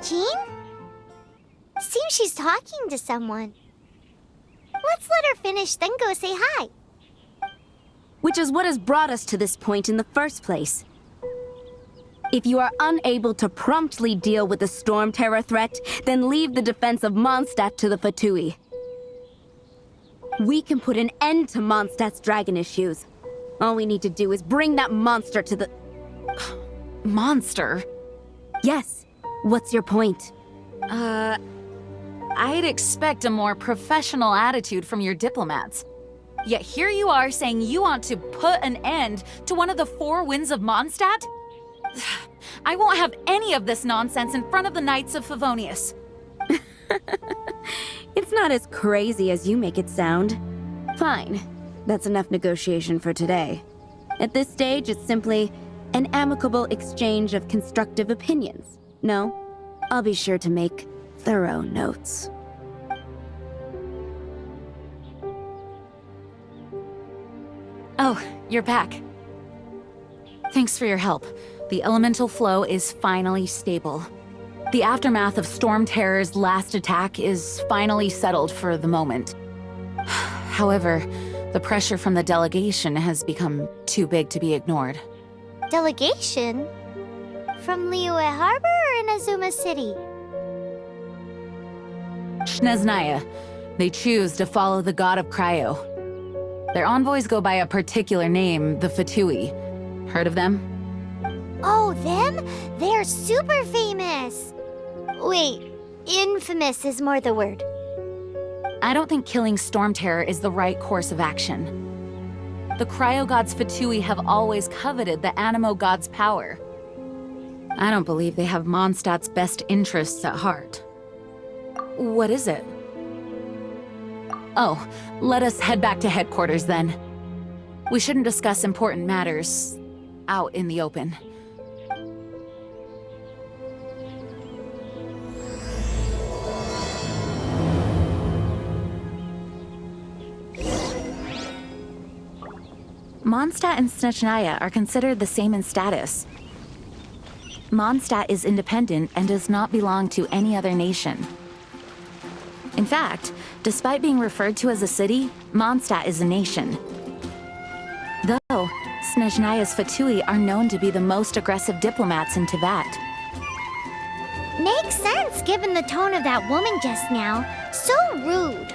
Jean? Seems she's talking to someone. Let's let her finish, then go say hi. Which is what has brought us to this point in the first place. If you are unable to promptly deal with the Storm Terror threat, then leave the defense of Mondstadt to the Fatui. We can put an end to Mondstadt's dragon issues. All we need to do is bring that monster to the... Monster? Yes. What's your point? I'd expect a more professional attitude from your diplomats. Yet here you are saying you want to put an end to one of the four winds of Mondstadt? I won't have any of this nonsense in front of the Knights of Favonius. It's not as crazy as you make it sound. Fine. That's enough negotiation for today. At this stage, it's simply an amicable exchange of constructive opinions. No? I'll be sure to make thorough notes. Oh, you're back. Thanks for your help. The elemental flow is finally stable. The aftermath of Storm Terror's last attack is finally settled for the moment. However, the pressure from the delegation has become too big to be ignored. Delegation? From Liyue Harbor or Inazuma City? Snezhnaya. They choose to follow the god of Cryo. Their envoys go by a particular name, the Fatui. Heard of them? Oh, them? They're super famous! Wait, infamous is more the word. I don't think killing Storm Terror is the right course of action. The Cryo God's Fatui have always coveted the Animo God's power. I don't believe they have Mondstadt's best interests at heart. What is it? Oh, let us head back to headquarters then. We shouldn't discuss important matters out in the open. Mondstadt and Snezhnaya are considered the same in status. Mondstadt is independent and does not belong to any other nation. In fact, despite being referred to as a city, Mondstadt is a nation. Though, Snezhnaya's Fatui are known to be the most aggressive diplomats in Teyvat. Makes sense given the tone of that woman just now. So rude.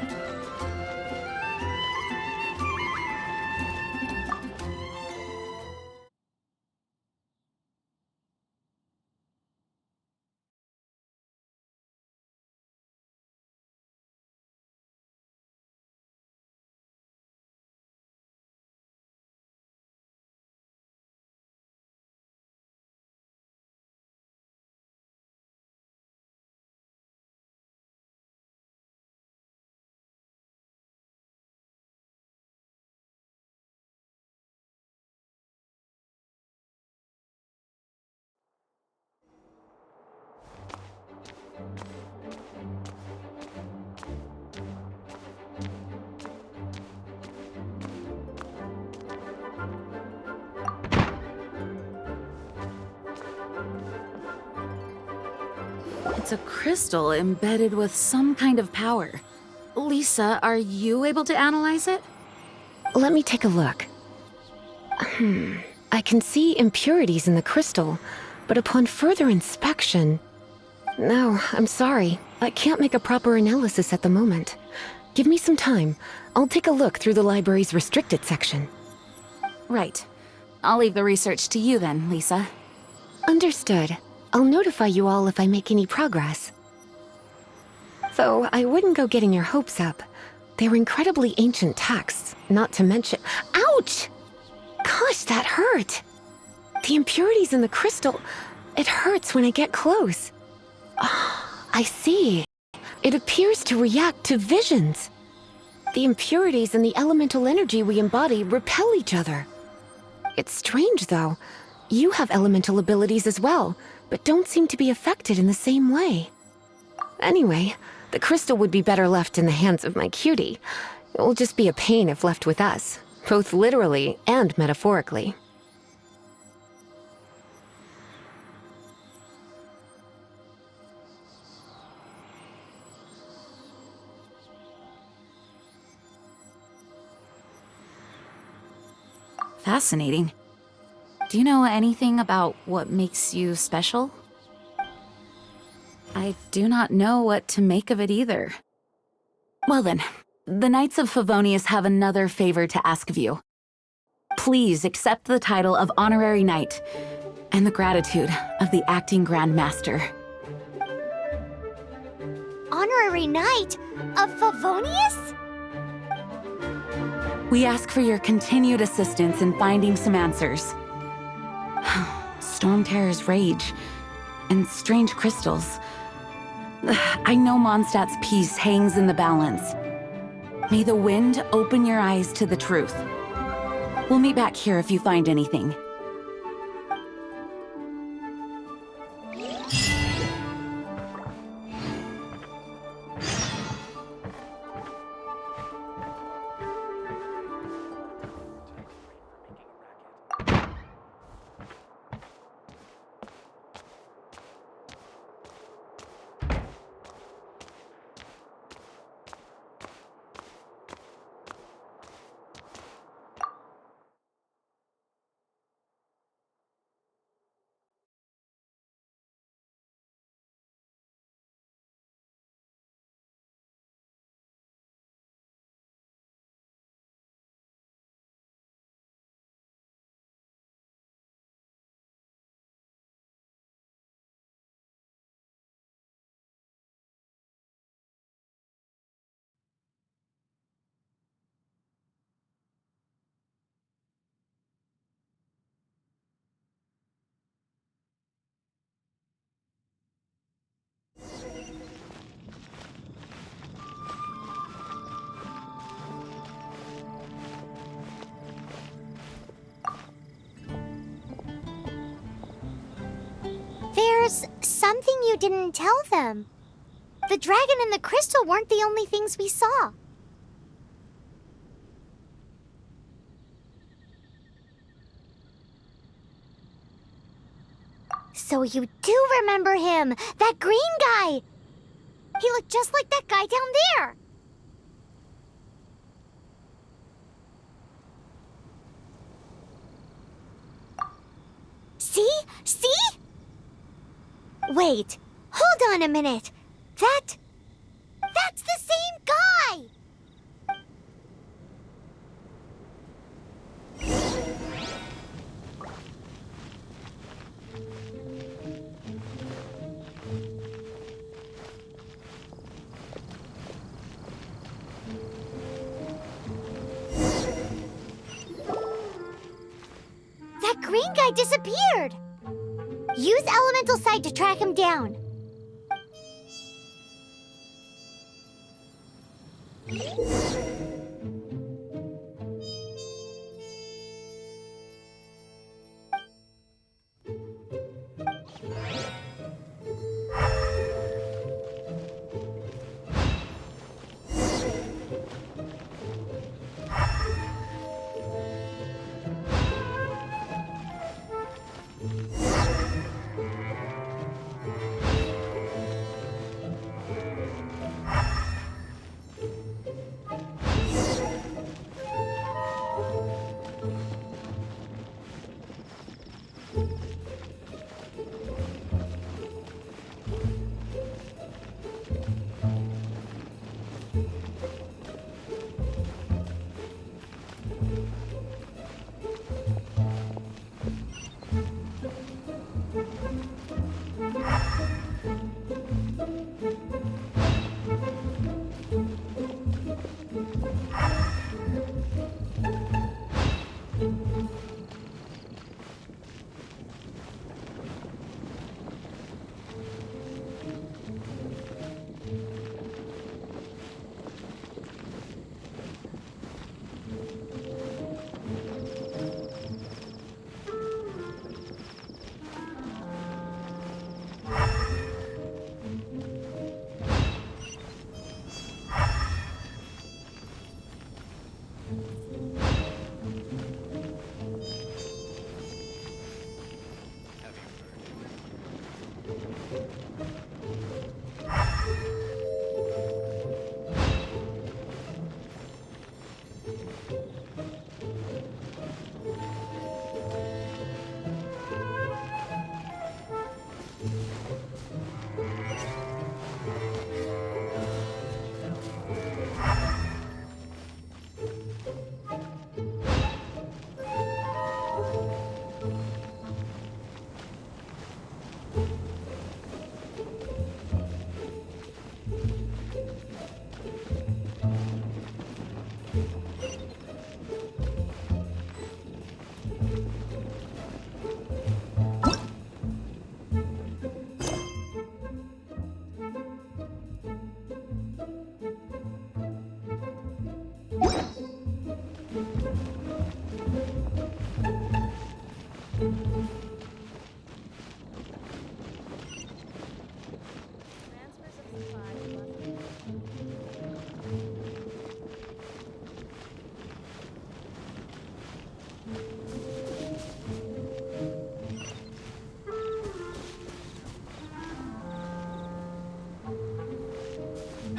It's a crystal embedded with some kind of power. Lisa, are you able to analyze it? Let me take a look. I can see impurities in the crystal, but upon further inspection... No, I'm sorry. I can't make a proper analysis at the moment. Give me some time. I'll take a look through the library's restricted section. Right. I'll leave the research to you then, Lisa. Understood. I'll notify you all if I make any progress. Though, I wouldn't go getting your hopes up. They're incredibly ancient texts, not to mention— Ouch! Gosh, that hurt! The impurities in the crystal— it hurts when I get close. I see. It appears to react to visions. The impurities and the elemental energy we embody repel each other. It's strange, though. You have elemental abilities as well, but don't seem to be affected in the same way. Anyway, the crystal would be better left in the hands of my cutie. It will just be a pain if left with us, both literally and metaphorically. Fascinating. Do you know anything about what makes you special? I do not know what to make of it either. Well then, the Knights of Favonius have another favor to ask of you. Please accept the title of Honorary Knight and the gratitude of the Acting Grand Master. Honorary Knight of Favonius? We ask for your continued assistance in finding some answers. Storm Terror's rage and strange crystals. I know Mondstadt's peace hangs in the balance. May the wind open your eyes to the truth. We'll meet back here if you find anything. There's something you didn't tell them. The dragon and the crystal weren't the only things we saw. So you do remember him, that green guy! He looked just like that guy down there! See? See? Wait, hold on a minute. That's the same guy! That green guy disappeared! Use Elemental Sight to track him down.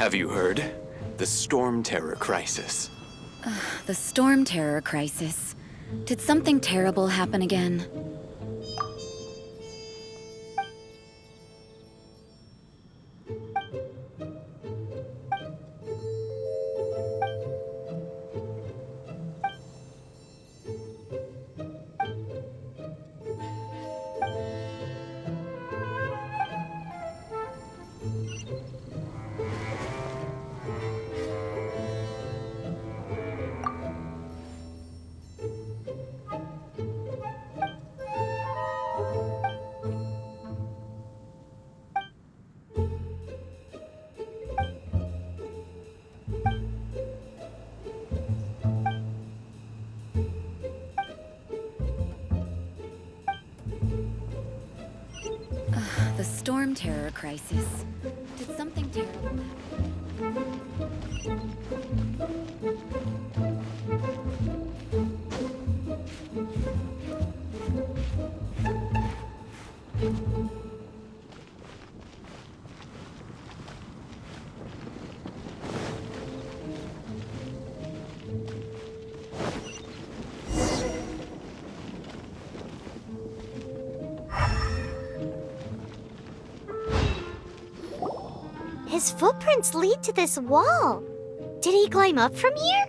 Have you heard? The Storm Terror crisis. The storm terror crisis. Did something terrible happen again? The storm terror crisis. Did something terrible happen? His footprints lead to this wall. Did he climb up from here?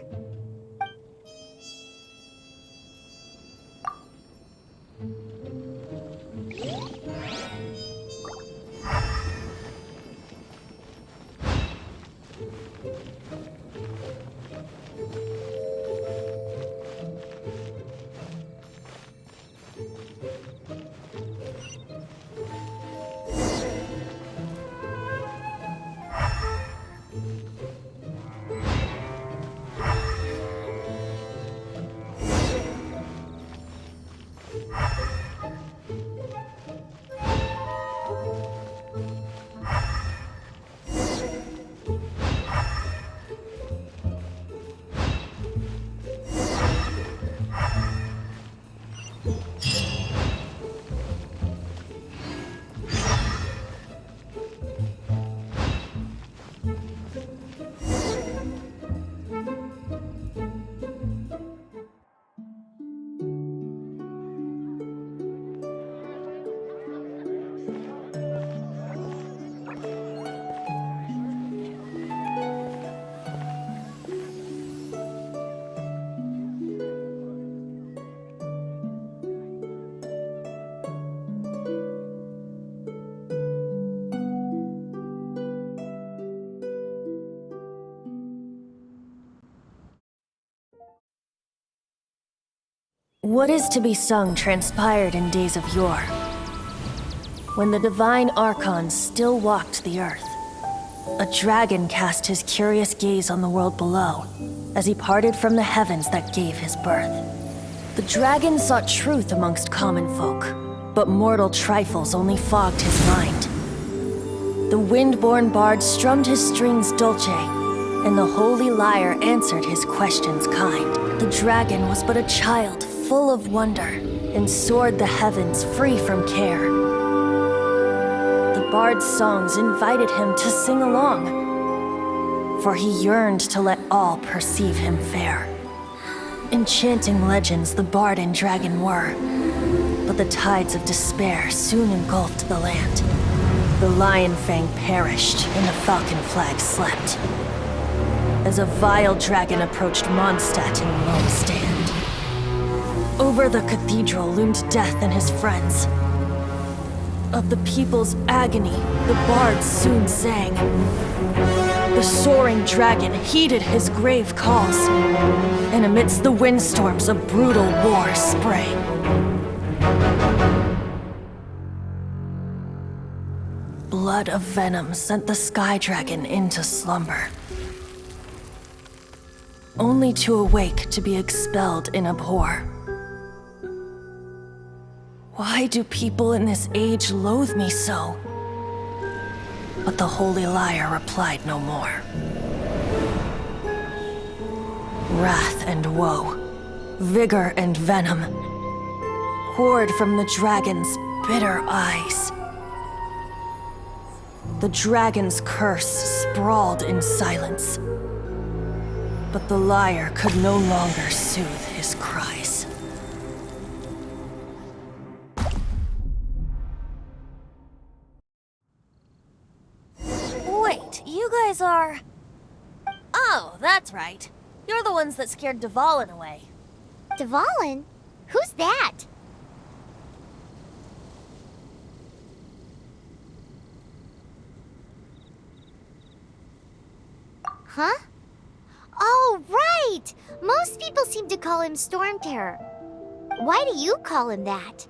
What is to be sung transpired in days of yore, when the divine archons still walked the earth. A dragon cast his curious gaze on the world below, as he parted from the heavens that gave his birth. The dragon sought truth amongst common folk, but mortal trifles only fogged his mind. The wind-born bard strummed his strings dulce, and the holy lyre answered his questions kind. The dragon was but a child, full of wonder, and soared the heavens free from care. The bard's songs invited him to sing along, for he yearned to let all perceive him fair. Enchanting legends the bard and dragon were, but the tides of despair soon engulfed the land. The lion fang perished, and the falcon flag slept, as a vile dragon approached Mondstadt in lone stand. Over the cathedral loomed death and his friends. Of the people's agony, the bards soon sang. The soaring dragon heeded his grave calls, and amidst the windstorms a brutal war sprang. Blood of venom sent the sky dragon into slumber, only to awake to be expelled in abhor. Why do people in this age loathe me so? But the holy lyre replied no more. Wrath and woe, vigor and venom, poured from the dragon's bitter eyes. The dragon's curse sprawled in silence. But the liar could no longer soothe his cries. Wait, you guys are... Oh, that's right. You're the ones that scared Dvalin away. Dvalin? Who's that? Huh? Oh, right! Most people seem to call him Storm Terror. Why do you call him that?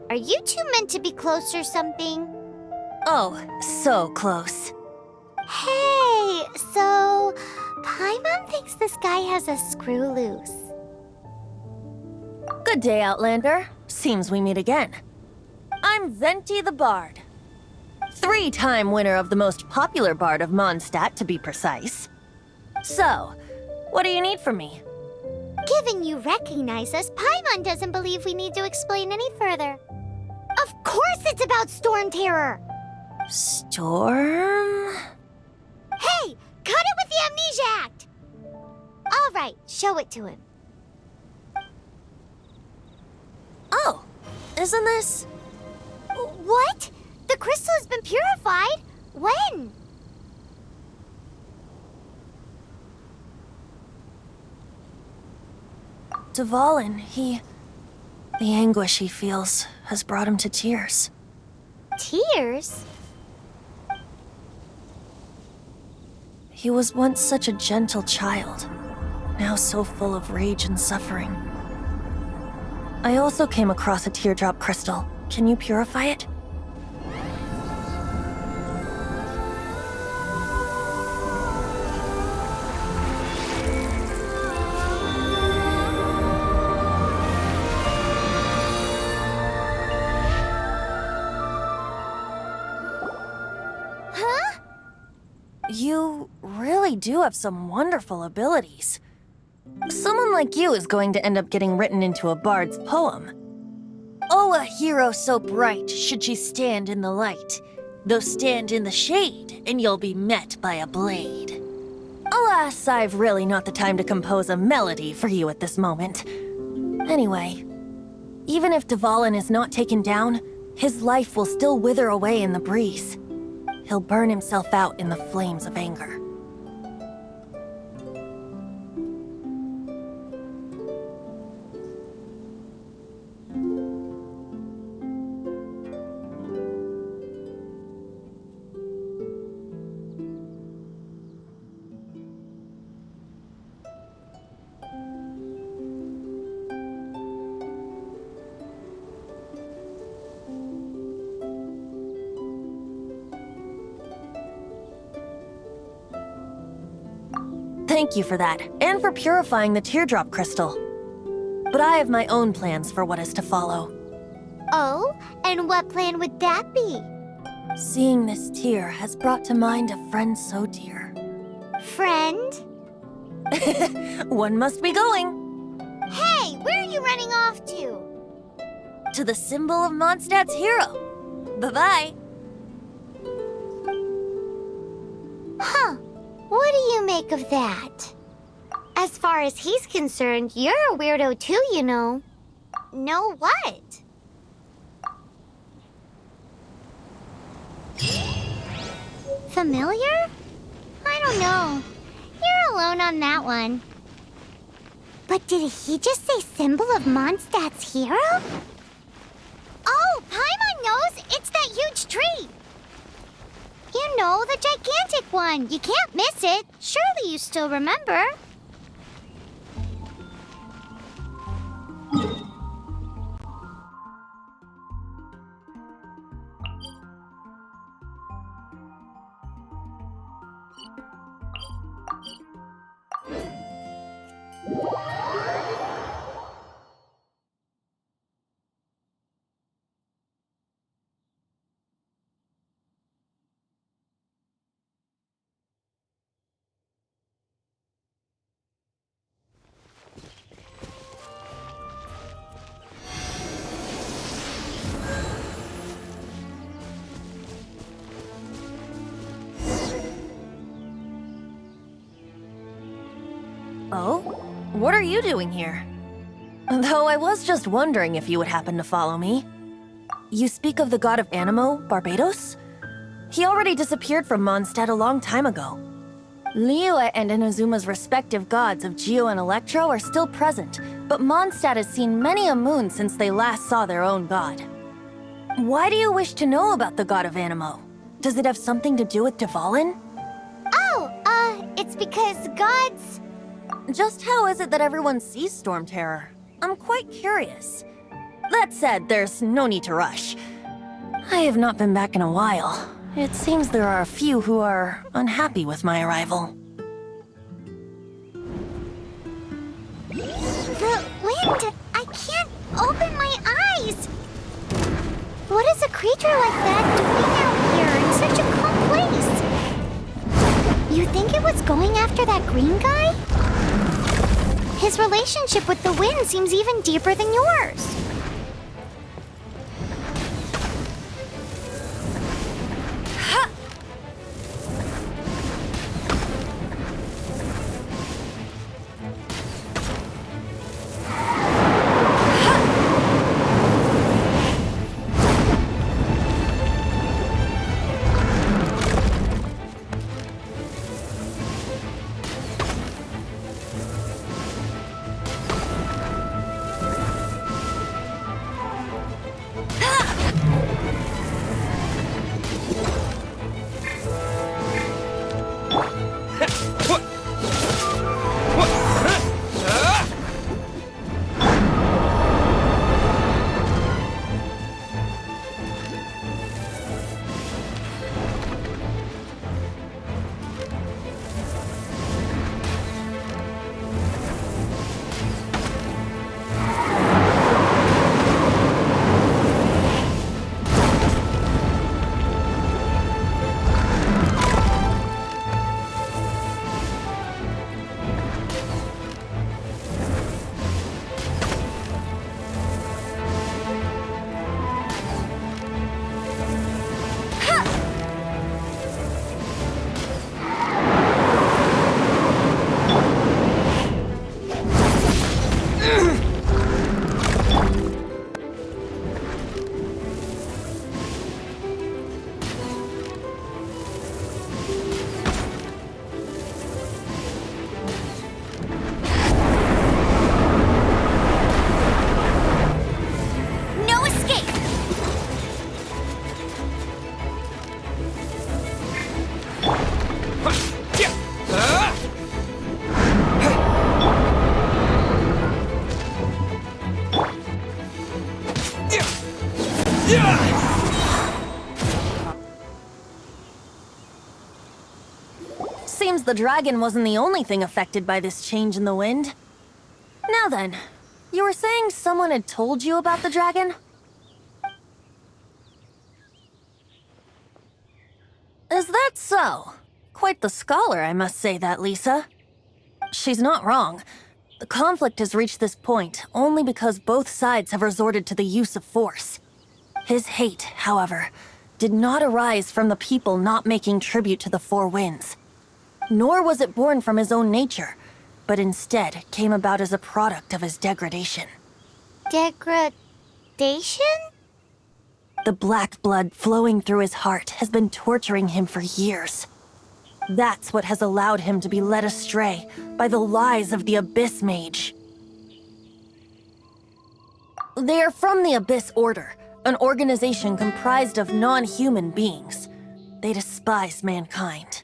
Are you two meant to be close or something? Oh, so close. Hey, so Paimon thinks this guy has a screw loose. Good day, Outlander. Seems we meet again. I'm Venti the Bard. 3-time winner of the most popular bard of Mondstadt, to be precise. So, what do you need from me? Given you recognize us, Paimon doesn't believe we need to explain any further. Of course it's about Storm Terror! Storm? Hey, cut it with the Amnesia Act! All right, show it to him. Oh, isn't this... What? The crystal has been purified? When? Dvalin, the anguish he feels has brought him to tears. Tears? He was once such a gentle child, now so full of rage and suffering. I also came across a teardrop crystal. Can you purify it? Huh? You really do have some wonderful abilities. Someone like you is going to end up getting written into a bard's poem. Oh, a hero so bright should she stand in the light, though stand in the shade, and you'll be met by a blade. Alas, I've really not the time to compose a melody for you at this moment. Anyway, even if Dvalin is not taken down, his life will still wither away in the breeze. He'll burn himself out in the flames of anger. Thank you for that, and for purifying the teardrop crystal. But I have my own plans for what is to follow. Oh, and what plan would that be? Seeing this tear has brought to mind a friend so dear. Friend? One must be going. Hey, where are you running off to? To the symbol of Mondstadt's hero. Bye-bye. Huh. What do you make of that? As far as he's concerned, you're a weirdo too, you know. Know what? Familiar? I don't know. You're alone on that one. But did he just say symbol of Mondstadt's hero? Oh, Paimon knows! It's that huge tree! You know, the gigantic one. You can't miss it. Surely you still remember. Oh? What are you doing here? Though I was just wondering if you would happen to follow me. You speak of the god of Animo, Barbados? He already disappeared from Mondstadt a long time ago. Liyue and Inazuma's respective gods of Geo and Electro are still present, but Mondstadt has seen many a moon since they last saw their own god. Why do you wish to know about the god of Animo? Does it have something to do with Dvalin? It's because gods... Just how is it that everyone sees Storm Terror? I'm quite curious. That said, there's no need to rush. I have not been back in a while. It seems there are a few who are unhappy with my arrival. The wind! I can't open my eyes! What is a creature like that doing out here in such a calm place? You think it was going after that green guy? His relationship with the wind seems even deeper than yours. Seems the dragon wasn't the only thing affected by this change in the wind. Now then, you were saying someone had told you about the dragon? Is that so? Quite the scholar, I must say that, Lisa. She's not wrong. The conflict has reached this point only because both sides have resorted to the use of force. His hate, however, did not arise from the people not making tribute to the Four Winds. Nor was it born from his own nature, but instead came about as a product of his degradation. Degradation? The black blood flowing through his heart has been torturing him for years. That's what has allowed him to be led astray by the lies of the Abyss Mage. They are from the Abyss Order, an organization comprised of non-human beings. They despise mankind.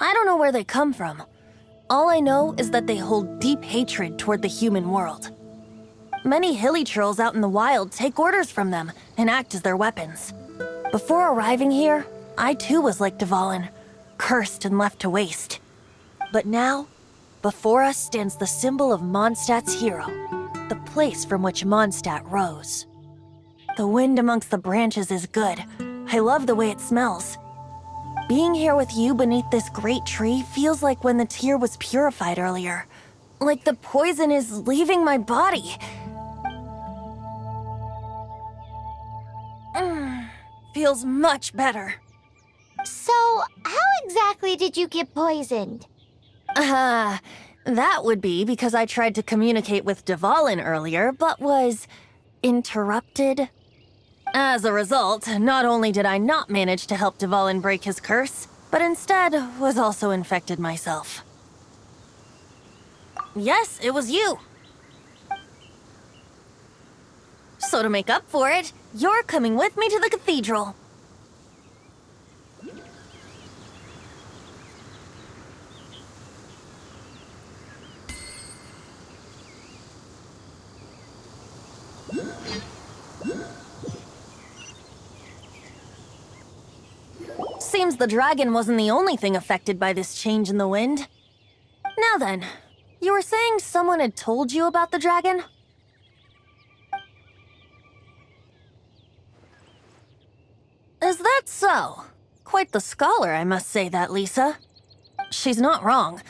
I don't know where they come from. All I know is that they hold deep hatred toward the human world. Many hilly trolls out in the wild take orders from them and act as their weapons. Before arriving here, I too was like Dvalin, cursed and left to waste. But now, before us stands the symbol of Mondstadt's hero, the place from which Mondstadt rose. The wind amongst the branches is good. I love the way it smells. Being here with you beneath this great tree feels like when the tear was purified earlier. Like the poison is leaving my body. Feels much better. So, how exactly did you get poisoned? That would be because I tried to communicate with Dvalin earlier, but was interrupted. As a result, not only did I not manage to help Dvalin break his curse, but instead was also infected myself. Yes, it was you. So to make up for it, you're coming with me to the cathedral. Seems the dragon wasn't the only thing affected by this change in the wind. Now then, you were saying someone had told you about the dragon? Is that so? Quite the scholar, I must say that, Lisa. She's not wrong.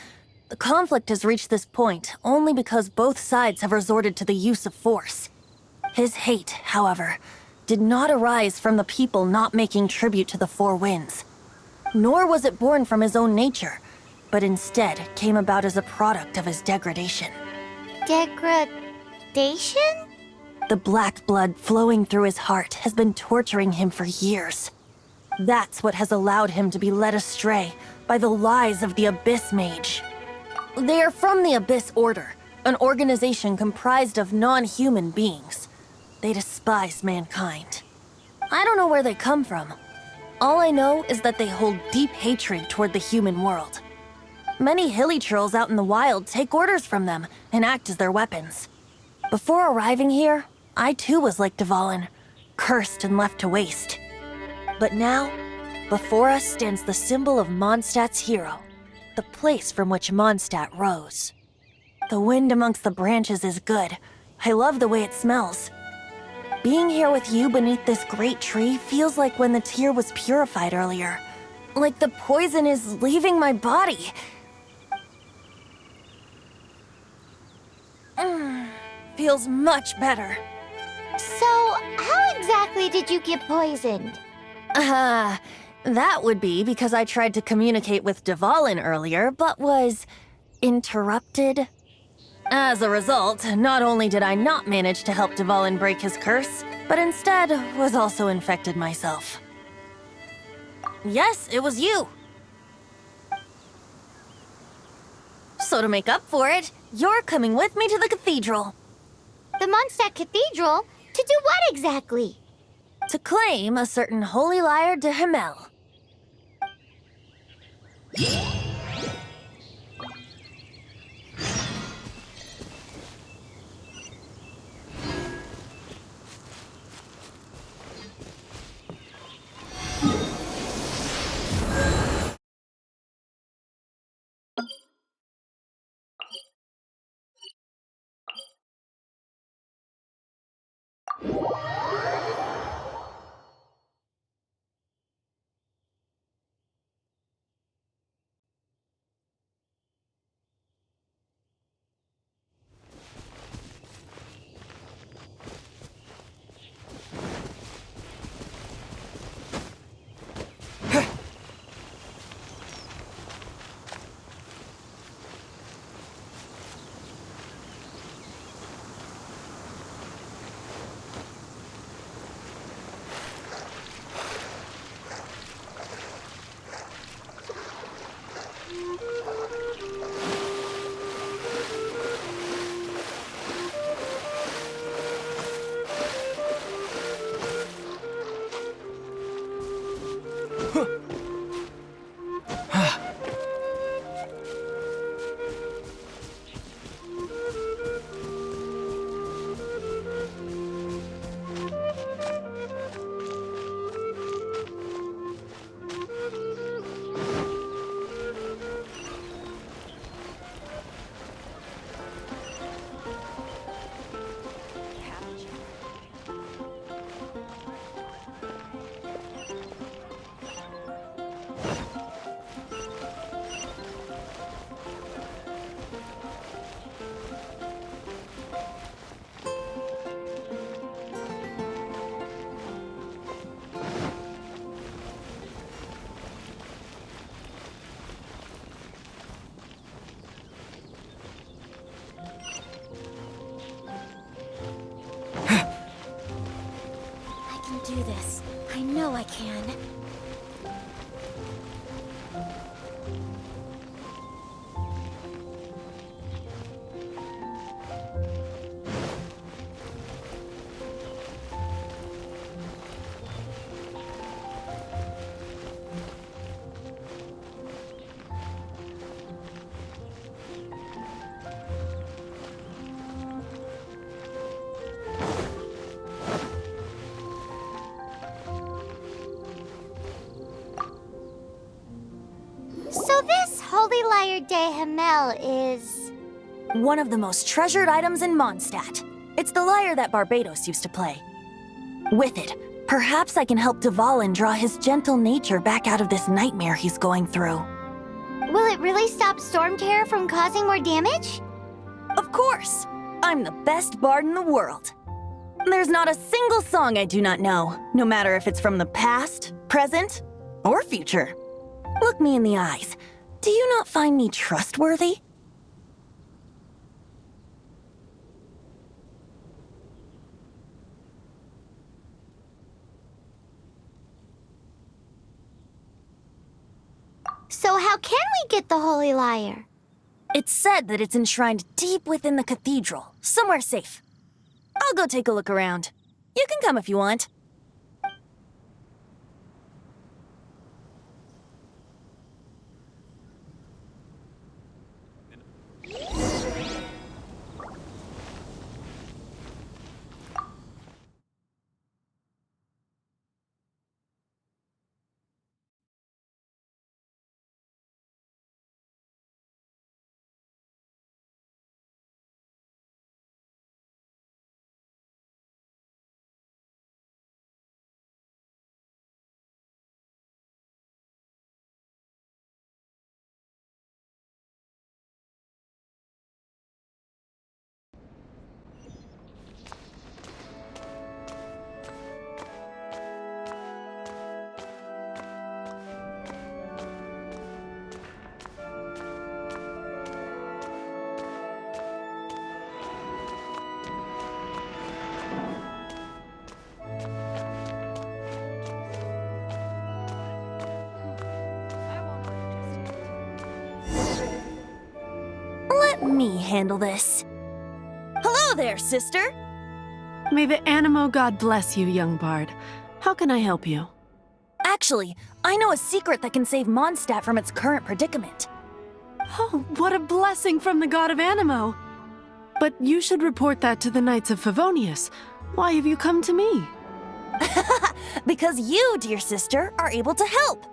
The conflict has reached this point only because both sides have resorted to the use of force. His hate, however, did not arise from the people not making tribute to the Four Winds. Nor was it born from his own nature, but instead came about as a product of his degradation. Degradation? The black blood flowing through his heart has been torturing him for years. That's what has allowed him to be led astray by the lies of the Abyss Mage. They are from the Abyss Order, an organization comprised of non-human beings. They despise mankind. I don't know where they come from. All I know is that they hold deep hatred toward the human world. Many hilly trolls out in the wild take orders from them and act as their weapons. Before arriving here, I too was like Dvalin, cursed and left to waste. But now, before us stands the symbol of Mondstadt's hero, the place from which Mondstadt rose. The wind amongst the branches is good. I love the way it smells. Being here with you beneath this great tree feels like when the tear was purified earlier. Like the poison is leaving my body. Feels much better. So, how exactly did you get poisoned? That would be because I tried to communicate with Dvalin earlier, but was interrupted. As a result, not only did I not manage to help Dvalin break his curse, but instead was also infected myself. Yes, it was you. So to make up for it, you're coming with me to the cathedral. The Mondstadt Cathedral? To do what exactly? To claim a certain holy lyre de Himmel. do this. I know I can. So this Holy Lyre de Hamel is... One of the most treasured items in Mondstadt. It's the lyre that Barbados used to play. With it, perhaps I can help Dvalin draw his gentle nature back out of this nightmare he's going through. Will it really stop Storm Terror from causing more damage? Of course! I'm the best bard in the world. There's not a single song I do not know, no matter if it's from the past, present, or future. Look me in the eyes. Do you not find me trustworthy? So how can we get the Holy Lyre? It's said that it's enshrined deep within the cathedral, somewhere safe. I'll go take a look around. You can come if you want. Let me handle this. Hello there, sister! May the Animo God bless you, young bard. How can I help you? Actually, I know a secret that can save Mondstadt from its current predicament. Oh, what a blessing from the god of Animo! But you should report that to the Knights of Favonius. Why have you come to me? Because you, dear sister, are able to help.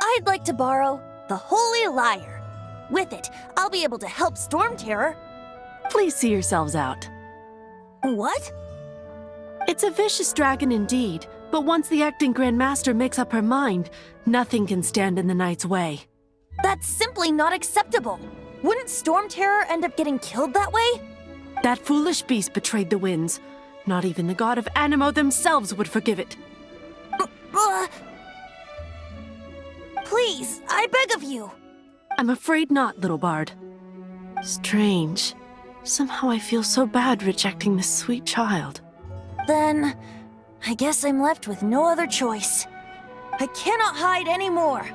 I'd like to borrow the Holy Lyre. With it, I'll be able to help Storm Terror. Please see yourselves out. What? It's a vicious dragon indeed, but once the acting Grand Master makes up her mind, nothing can stand in the Knight's way. That's simply not acceptable. Wouldn't Storm Terror end up getting killed that way? That foolish beast betrayed the winds. Not even the god of Animo themselves would forgive it. Please, I beg of you. I'm afraid not, little bard. Strange. Somehow I feel so bad rejecting this sweet child. Then, I guess I'm left with no other choice. I cannot hide anymore.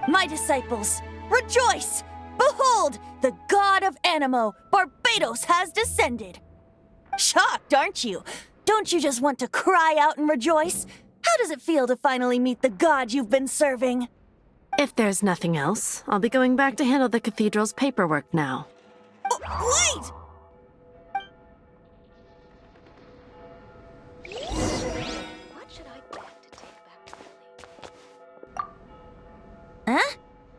My disciples, rejoice! Behold, the god of Animo, Barbados, has descended. Shocked, aren't you? Don't you just want to cry out and rejoice? How does it feel to finally meet the god you've been serving? If there's nothing else, I'll be going back to handle the cathedral's paperwork now. Wait! What should I bet to take back to Lily? Huh?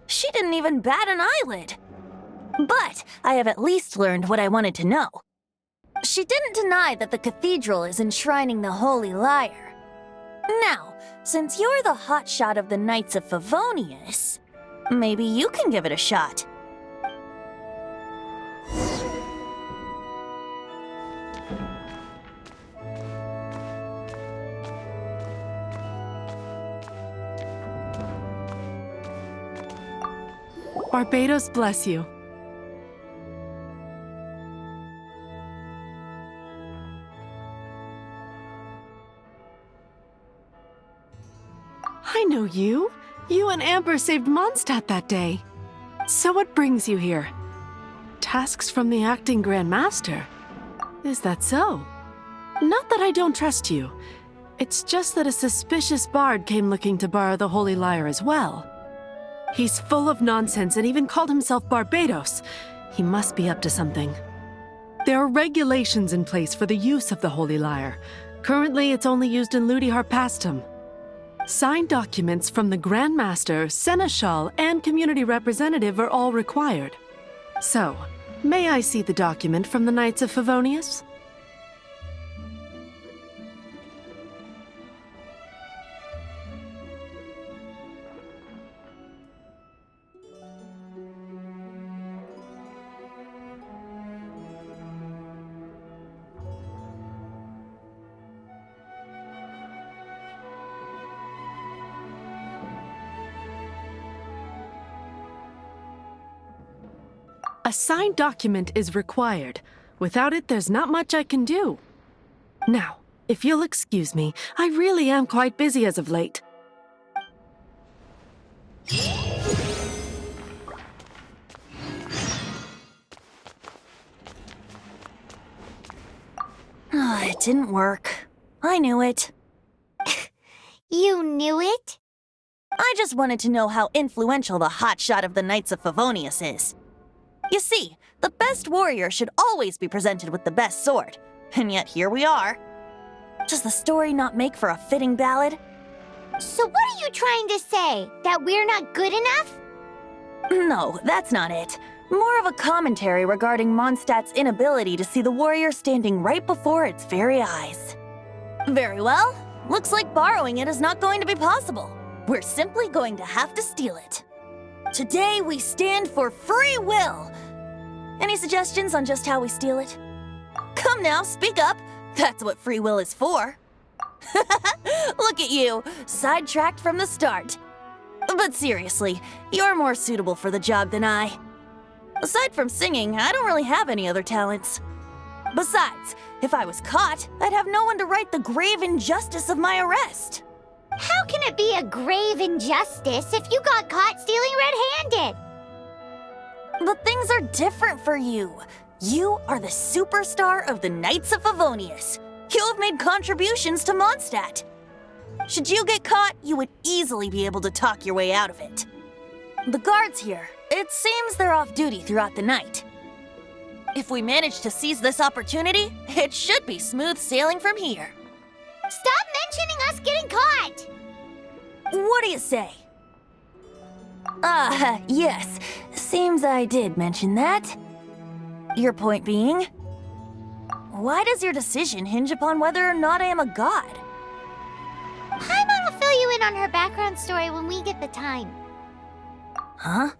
She didn't even bat an eyelid. But I have at least learned what I wanted to know. She didn't deny that the cathedral is enshrining the Holy Lyre. Now, since you're the hotshot of the Knights of Favonius, maybe you can give it a shot. Barbados bless you. know you. You and Amber saved Mondstadt that day. So what brings you here? Tasks from the acting Grand Master? Is that so? Not that I don't trust you. It's just that a suspicious bard came looking to borrow the Holy Lyre as well. He's full of nonsense and even called himself Barbados. He must be up to something. There are regulations in place for the use of the Holy Lyre. Currently, it's only used in Ludi Harpastum. Signed documents from the Grand Master, Seneschal, and Community Representative are all required. So, may I see the document from the Knights of Favonius? A signed document is required. Without it, there's not much I can do. Now, if you'll excuse me, I really am quite busy as of late. It didn't work. I knew it. You knew it? I just wanted to know how influential the hotshot of the Knights of Favonius is. You see, the best warrior should always be presented with the best sword. And yet here we are. Does the story not make for a fitting ballad? So what are you trying to say? That we're not good enough? No, that's not it. More of a commentary regarding Mondstadt's inability to see the warrior standing right before its very eyes. Very well. Looks like borrowing it is not going to be possible. We're simply going to have to steal it. Today we stand for free will. Any suggestions on just how we steal it? Come now, speak up. That's what free will is for. Look at you, sidetracked from the start. But seriously, you're more suitable for the job than I. Aside from singing, I don't really have any other talents. Besides, if I was caught, I'd have no one to right the grave injustice of my arrest. How can it be a grave injustice if you got caught stealing red-handed? But things are different for you. You are the superstar of the Knights of Favonius. You have made contributions to Mondstadt. Should you get caught, you would easily be able to talk your way out of it. The guards here, it seems they're off duty throughout the night. If we manage to seize this opportunity, it should be smooth sailing from here. Stop mentioning us getting caught! What do you say? Yes. Seems I did mention that. Your point being? Why does your decision hinge upon whether or not I am a god? Paimon will fill you in on her background story when we get the time. Huh?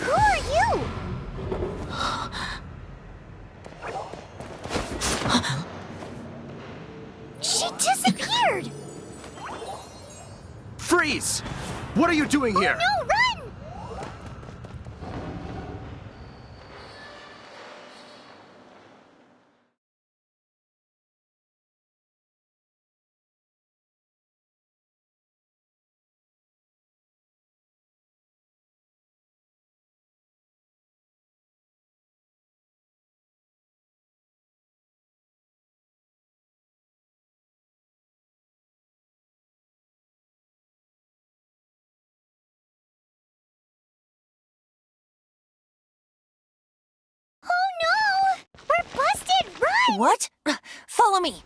Who are you? She disappeared! Freeze! What are you doing here? No, run! Oh no! We're busted! Run! What? Follow me.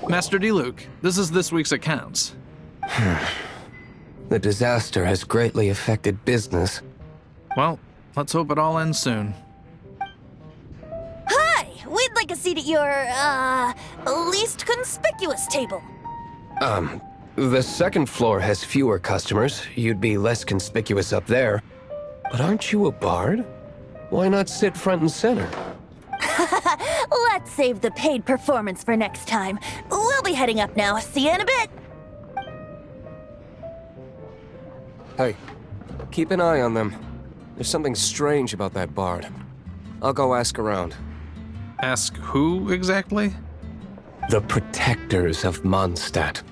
Master Diluc, this is this week's accounts. The disaster has greatly affected business. Well, let's hope it all ends soon. Hi! We'd like a seat at your, least conspicuous table. The second floor has fewer customers. You'd be less conspicuous up there. But aren't you a bard? Why not sit front and center? Let's save the paid performance for next time. We'll be heading up now. See you in a bit. Hey, keep an eye on them. There's something strange about that bard. I'll go ask around. Ask who exactly? The protectors of Mondstadt.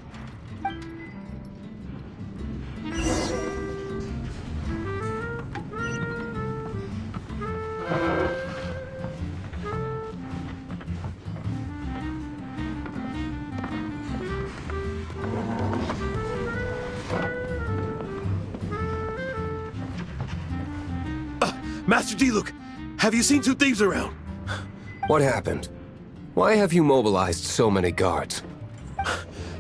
Master Diluc, have you seen two thieves around? What happened? Why have you mobilized so many guards?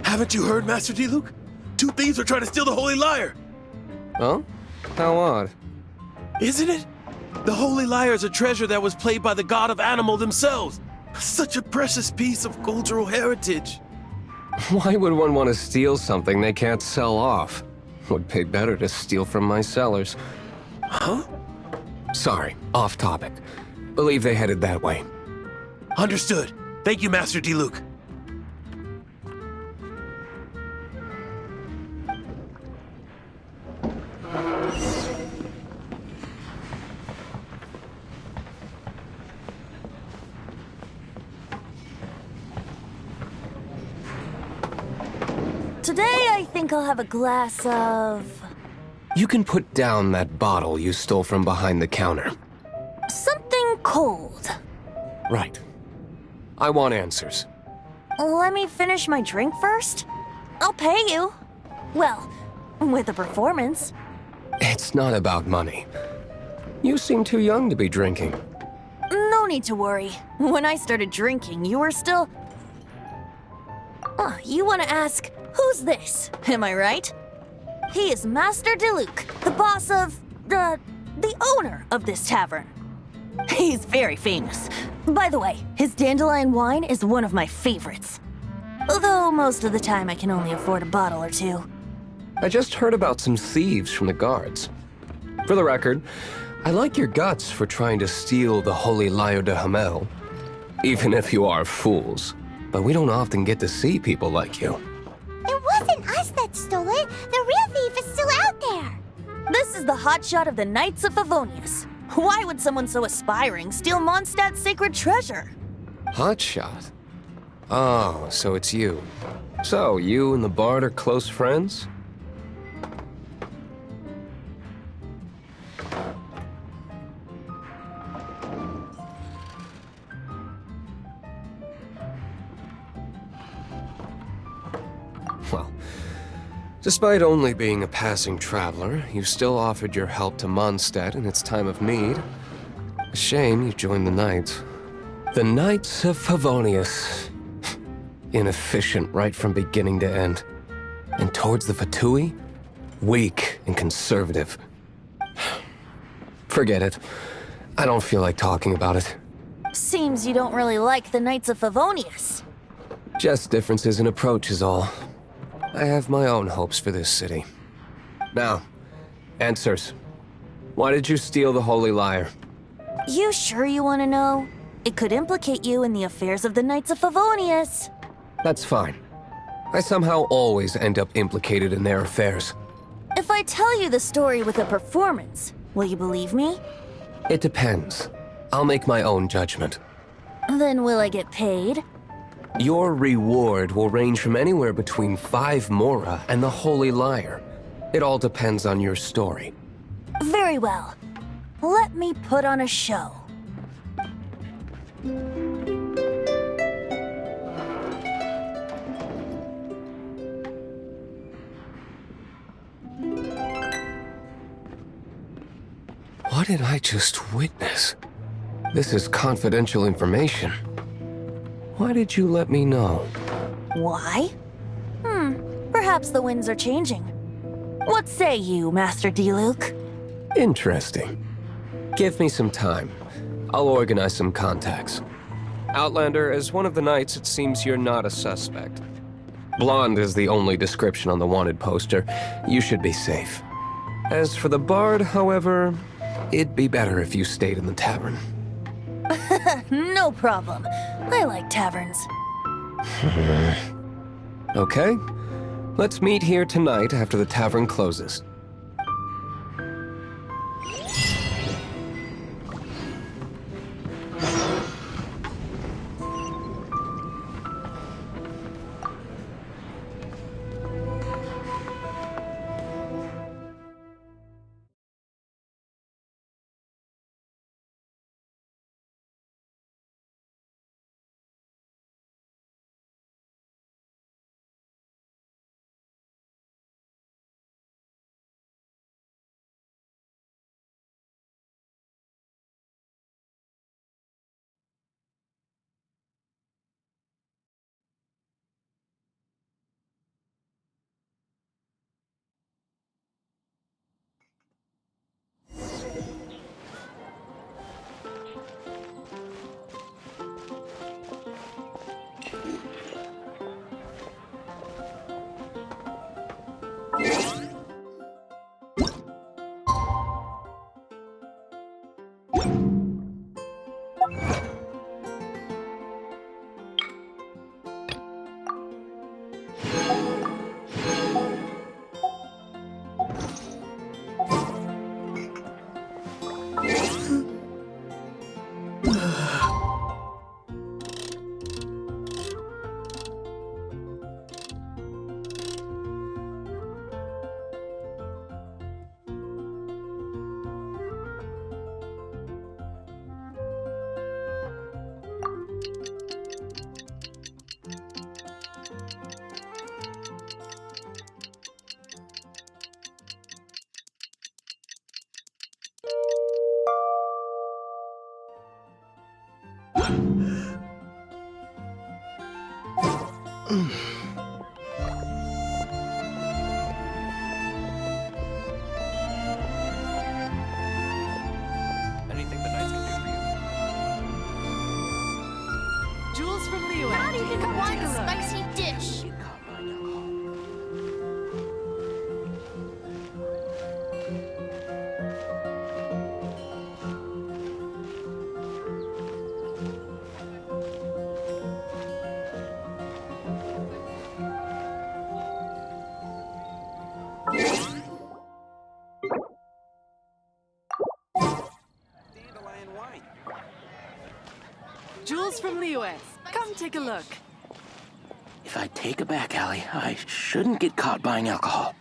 Haven't you heard, Master Diluc? Two thieves are trying to steal the Holy Lyre! Huh? How odd. Isn't it? The Holy Lyre is a treasure that was played by the god of animal themselves. Such a precious piece of cultural heritage. Why would one want to steal something they can't sell off? Would pay better to steal from my sellers. Huh? Sorry, off topic. Believe they headed that way. Understood. Thank you, Master Diluc. Today, I think I'll have a glass of... You can put down that bottle you stole from behind the counter. something cold. Right. I want answers. Let me finish my drink first. I'll pay you. Well, with a performance. It's not about money. You seem too young to be drinking. No need to worry. When I started drinking, you were still... you want to ask, who's this? Am I right? He is Master Diluc, the boss of... the owner of this tavern. He's very famous. By the way, his dandelion wine is one of my favorites. Although most of the time I can only afford a bottle or two. I just heard about some thieves from the guards. For the record, I like your guts for trying to steal the Holy Lyre de Hamel. Even if you are fools. But we don't often get to see people like you. It wasn't us that stole it. The real thief is still out there. This is the hotshot of the Knights of Favonius. Why would someone so aspiring steal Mondstadt's sacred treasure? Hotshot? Oh, so it's you. So, you and the Bard are close friends? Well, despite only being a passing traveler, you still offered your help to Mondstadt in its time of need. A shame you joined the Knights. The Knights of Favonius. Inefficient right from beginning to end. And towards the Fatui, weak and conservative. Forget it. I don't feel like talking about it. Seems you don't really like the Knights of Favonius. Just differences in approach is all. I have my own hopes for this city. Now, answers. Why did you steal the Holy Lyre? You sure you want to know? It could implicate you in the affairs of the Knights of Favonius. That's fine. I somehow always end up implicated in their affairs. If I tell you the story with a performance, will you believe me? It depends. I'll make my own judgment. Then will I get paid? Your reward will range from anywhere between 5 Mora and the Holy Lyre. It all depends on your story. Very well. Let me put on a show. What did I just witness? This is confidential information. Why did you let me know? Why? Perhaps the winds are changing. What say you, Master Diluc? Interesting. Give me some time. I'll organize some contacts. Outlander, as one of the knights, it seems you're not a suspect. Blonde is the only description on the wanted poster. You should be safe. As for the Bard, however, it'd be better if you stayed in the tavern. No problem. I like taverns. Okay. Let's meet here tonight after the tavern closes. Anything the knights can do for you? Jules from Leo. Not even one spicy dish. Dandelion wine. Jules from Leo. Come take a look. If I take a back alley, I shouldn't get caught buying alcohol.